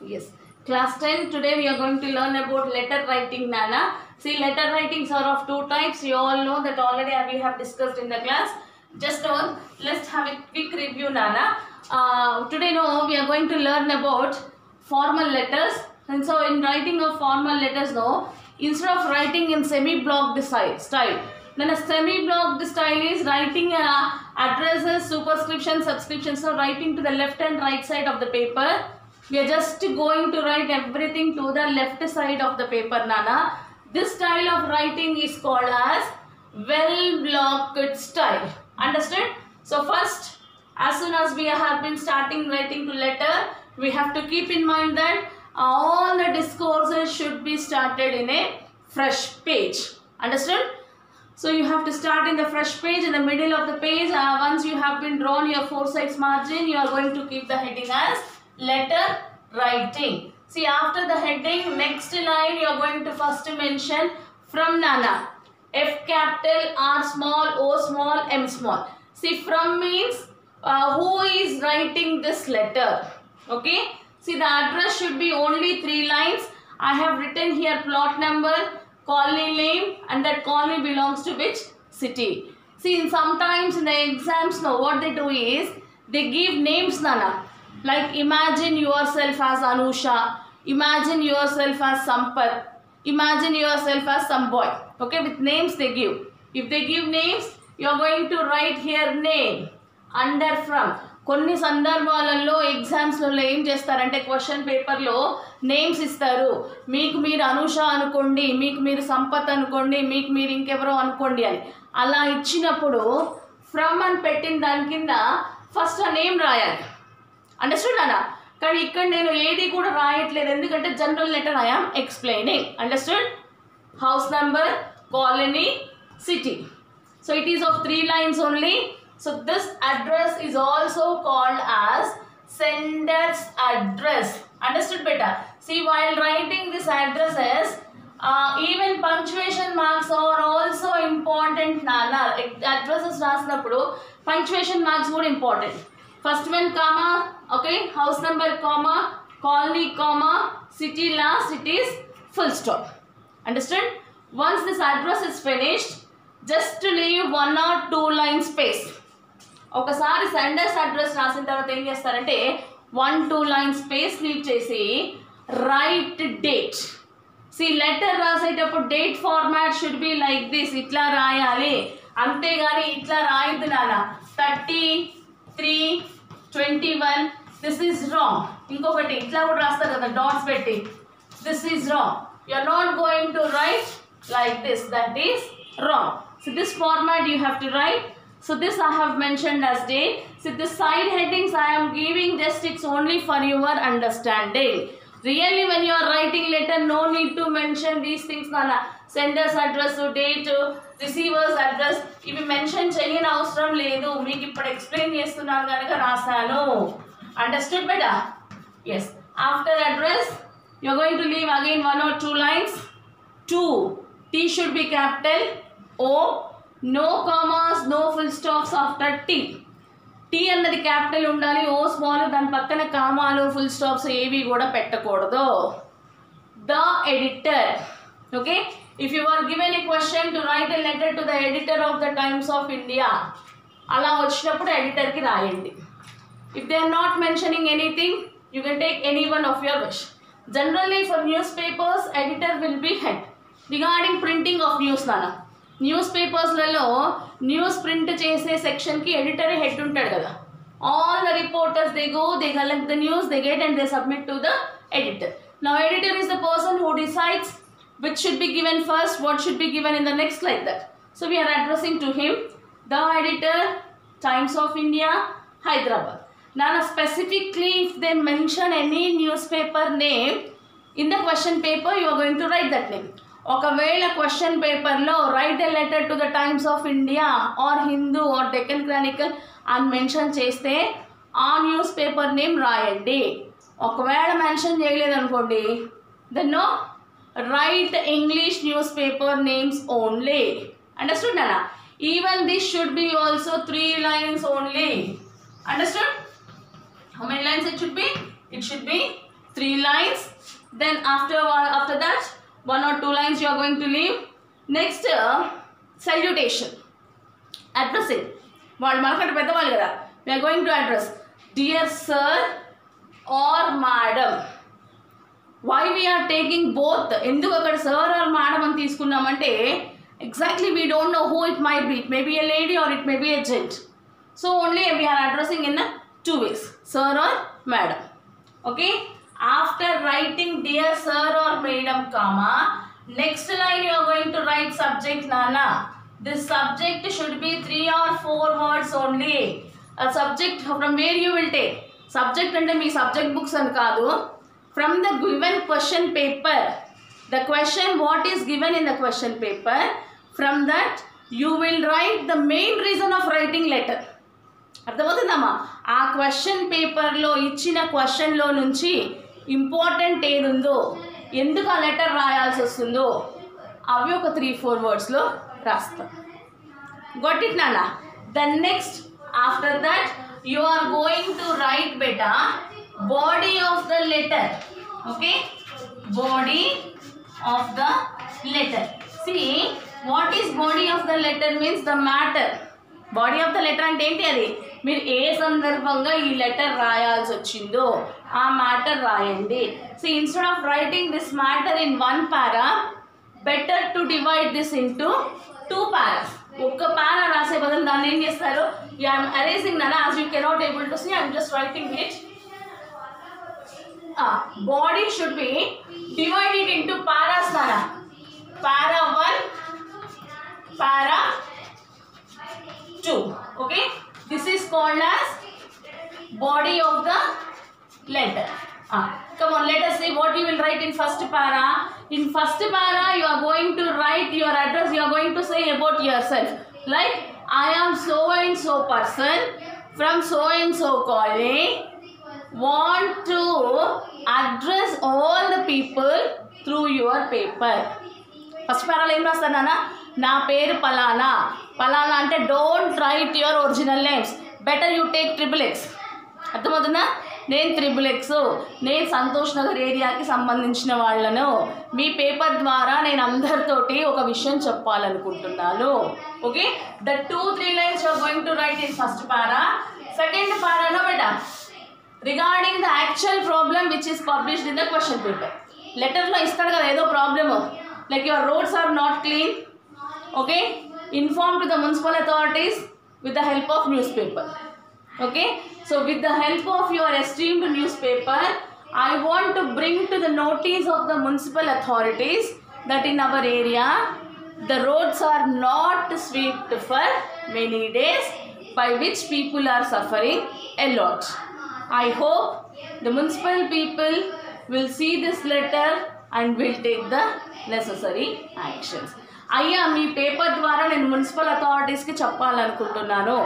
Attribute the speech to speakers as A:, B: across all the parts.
A: Yes. Class 10, today we are going to learn about letter writing, Nana. See, letter writings are of two types. You all know that already we have discussed in the class. Just let's have a quick review, Nana. Today we are going to learn about formal letters. And so in writing of formal letters, instead of writing in semi-blocked style, then a semi-blocked style is writing addresses, superscription, subscription. So writing to the left and right side of the paper. We are just going to write everything to the left side of the paper, Nana. This style of writing is called as well-blocked style. Understood? So first, as soon as we have been starting writing to letter, we have to keep in mind that all the discourses should be started in a fresh page. Understood? So you have to start in the fresh page. In the middle of the page, once you have been drawn your 4 sides margin, you are going to keep the heading as letter writing. See, after the heading, next line you are going to first mention from, Nana. F capital, R small, O small, M small. See, from means who is writing this letter. Okay. See, the address should be only 3 lines. I have written here plot number, colony name, and that colony belongs to which city. See, sometimes in the exams, what they do is they give names, Nana. Like imagine yourself as Anusha, imagine yourself as Sampath, imagine yourself as some boy. Okay, with names they give. If they give names, you are going to write here name, under from. కొన్ని సందర్భాలలో ఎగ్జామ్స్లలో ఏం చేస్తారంటే question పేపర్లో names ఇస్తారు. మీకు మీరు అనుష అనుకోండి, మీకు మీరు సంపత్ అనుకోండి, మీకు మీరు ఇంకెవరో అనుకోండి అని. అలా ఇచ్చినప్పుడు ఫ్రమ్ అని పెట్టిన దాని కింద ఫస్ట్ ఆ నేమ్ రాయాలి. అండర్స్టూడ్ అన్న? కానీ ఇక్కడ నేను ఏది కూడా రాయట్లేదు, ఎందుకంటే general letter I am explaining. Understood? House number, colony, city. So it is of 3 lines only. So this address is also called as sender's address. Understood, beta? See, while writing this addresses, even punctuation marks are also important, Nana. Addresses రాసినప్పుడు punctuation marks కూడా important. First one comma, okay, house number comma, colony comma, city last, it is full stop. Understood? Once this address is finished, just to leave 1 or 2 line space. ఒకసారి senders address రాసిన తర్వాత ఏం చేస్తారంటే 1-2 line space leave చేసి right date. C letter రాసేటప్పుడు date format should be like this. ఇట్లా రాయాలి, అంతేగాని ఇట్లా రాయద్దు నాన్న. 30/3/21 దిస్ ఈజ్ రాంగ్. ఇంకొకటి ఇట్లా కూడా రాస్తారు కదా డాట్స్ పెట్టి, this is wrong. You are not going to write like this, that is wrong. So this format you have to write. So this I have mentioned as date. So the side headings I am giving, just it's only for your understanding. Really when you are writing letter, no need to mention these things, Nana. Sender's address, date, receiver's address. Ivi mention cheyani avasaram ledu. Meeku ippudu explain chestunnanu ganaka rasanu. Understood, beta? Yes. After address, you are going to leave again 1 or 2 lines. 2. T should be capital. O. No commas, no full stops after T. T అన్నది capital ఉండాలి, ఓ small, దాని పక్కన కామాలు full stops ఏవి కూడా పెట్టకూడదు. The editor. Okay, if you are given a question to write a letter to the editor of the Times of India, అలా వచ్చినప్పుడు ఎడిటర్కి రాయండి. If they are not mentioning anything, you can take any one of your wish. Generally for newspapers editor will be head. Regarding printing of news, నానా, news పేపర్స్లలో news print చేసే సెక్షన్కి editor head ఉంటాడు కదా. All the reporters they go, they collect the news, they get and they submit to the editor. Now editor is the person who decides which should be given first, what should be given in the next, like that. So we are addressing to him. The editor, Times of India, Hyderabad. Now specifically if they mention any newspaper name in the question paper, you are going to write that name. ఒకవేళ question పేపర్లో write a letter to the Times of India or Hindu or Deccan Chronicle అని mention చేస్తే ఆ newspaper name రాయండి. ఒకవేళ mention చేయలేదనుకోండి, then no write English newspaper names only. Understood అన్న? Even this should be also 3 lines only. Understood? How many lines it should be? It should be 3 lines. Then after that 1 or 2 lines you are going to leave. Next salutation, addressing. వాళ్ళు మనకంటే పెద్దవాళ్ళు కదా. We are going to address dear sir or madam. Why we are taking both? ఎందుకు అక్కడ sir or madam అని తీసుకున్నామంటే exactly we don't know who it might be. It may be a lady or it may be a gent. So only we are addressing in 2 ways, sir or madam. Okay. After writing dear sir or madam comma, next line you are going to write subject Nana. This subject should be 3 or 4 words only. A subject from where you will take. Subject ante mee subject books an kaadu. From the given question paper. The question what is given in the question paper. From that you will write the main reason of writing letter. అర్థమవుతుందమ్మా? ఆ question పేపర్లో ఇచ్చిన క్వశ్చన్లో నుంచి important ఏదుందో, ఎందుకు ఆ letter రాయాల్సి వస్తుందో అవి ఒక 3-4 వర్డ్స్లో రాస్తాం. Got it, Nana? The next, after that, you are going to write beta body of the letter. Okay? Body of the letter. See, what is body of the letter means the matter. Body of the letter అంటే ఏంటి? అది మీరు ఏ సందర్భంగా ఈ letter రాయాల్సి వచ్చిందో ఆ matter రాయండి. So instead of writing this matter in 1 para, better to divide this into 2 paras. ఒక్క పారా రాసే బదులు దాన్ని ఏం చేస్తారు? ఐఎమ్ అరేజింగ్ ననా, as you cannot able to see, I'm just writing it. Body should be divided into paras nana. Para 1, para 2. Okay, this is called as body of the letter. Come on, let us see what you will write in first para. In first para you are going to write your address. You are going to say about yourself, like I am so and so person from so and so colony, want to address all the people through your paper. First para lo em rastana, నా పేరు పలానా. పలానా అంటే don't write your original names, better you take XXX. అర్థమవుతుందా? నేను XXX, నేను సంతోష్ నగర్ ఏరియాకి సంబంధించిన వాళ్ళను. మీ పేపర్ ద్వారా నేను అందరితోటి ఒక విషయం చెప్పాలనుకుంటున్నాను. Okay, the 2-3 lines you are going to write in first para. Second para no beta, regarding the actual problem which is published in the question paper. లెటర్లో ఇస్తాడు కదా ఏదో problem, like your roads are not clean. Okay, inform to the municipal authorities with the help of newspaper. Okay, so with the help of your esteemed newspaper, I want to bring to the notice of the municipal authorities that in our area the roads are not swept for many days, by which people are suffering a lot. I hope the municipal people will see this letter and will take the necessary actions. అయ్యా, మీ paper ద్వారా నేను municipal అథారిటీస్కి చెప్పాలనుకుంటున్నాను,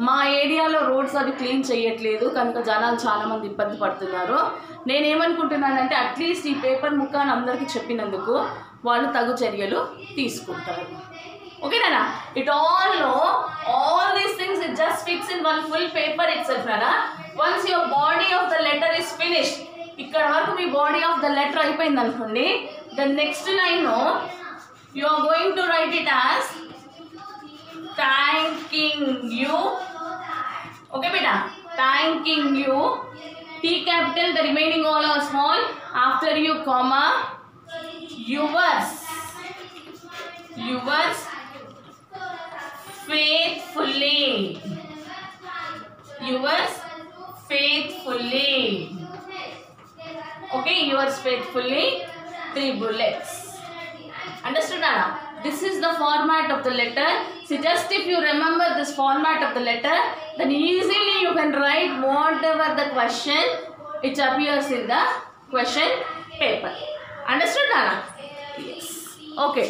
A: మా ఏరియాలో roads అవి clean చేయట్లేదు కనుక జనాలు చాలామంది ఇబ్బంది పడుతున్నారు. నేనేమనుకుంటున్నానంటే అట్లీస్ట్ ఈ పేపర్ ముఖాన్ని అందరికీ చెప్పినందుకు వాళ్ళు తగు చర్యలు తీసుకుంటారు. ఓకేనా? It all these things it just fits in one full paper itself. Nana, once your body of the letter is finished, ఇక్కడ వరకు మీ బాడీ ఆఫ్ ద లెటర్ అయిపోయింది అనుకోండి, the next line you are going to write it as thanking you. Okay beta, thanking you, T capital, the remaining all are small, after you comma, yours faithfully, yours faithfully. Okay, yours faithfully, 3 bullets. Understood, Nana? This is the format of the letter. See, just if you remember this format of the letter, then easily you can write whatever the question which appears in the question paper. Understood, Nana? Yes. Okay.